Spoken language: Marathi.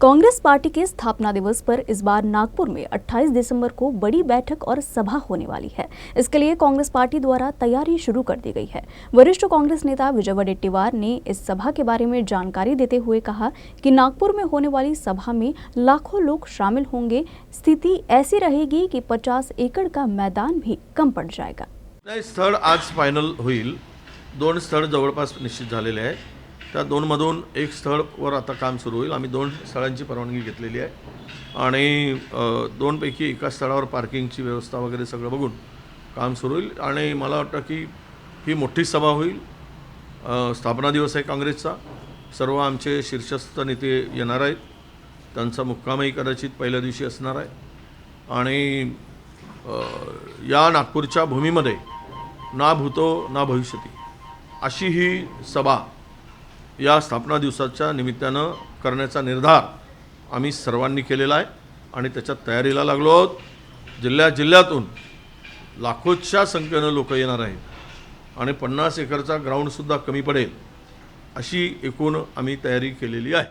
कांग्रेस पार्टी के स्थापना दिवस पर इस बार नागपुर में 28 दिसंबर को बड़ी बैठक और सभा होने वाली है। इसके लिए कांग्रेस पार्टी द्वारा तैयारी शुरू कर दी गई है। वरिष्ठ कांग्रेस नेता विजय वडेट्टीवार ने इस सभा के बारे में जानकारी देते हुए कहा कि नागपुर में होने वाली सभा में लाखों लोग शामिल होंगे। स्थिति ऐसी रहेगी कि 50 एकड़ का मैदान भी कम पड़ जाएगा। स्थळ आज फायनल होईल। 2 स्थळ जवळपास निश्चित झालेले आहे। त्या 2 मधून एक स्थळवर आता काम सुरू होईल। आम्ही 2 स्थळांची परवानगी घेतलेली आहे आणि 2 पैकी एका स्थळावर पार्किंगची व्यवस्था वगैरे सगळं बघून काम सुरू होईल आणि मला वाटतं की ही मोठी सभा होईल। स्थापना दिवस आहे काँग्रेसचा। सर्व आमचे शीर्षस्थ नेते येणार आहेत। त्यांचा मुक्कामही कदाचित पहिल्या दिवशी असणार आहे आणि या नागपूरच्या भूमीमध्ये ना भूतो ना भविष्यती अशी ही सभा या स्थापना दिवसाच्या निमित्तानं करण्याचा निर्धार आम्ही सर्वांनी केलेला आहे आणि त्याच्या तयारीला लागलो आहोत। जिल्ह्यातून लाखोच्या संख्येनं लोक येणार आहेत आणि 50 एकरचा ग्राउंड सुद्धा कमी पडेल अशी एकूण आम्ही तयारी केलेली आहे।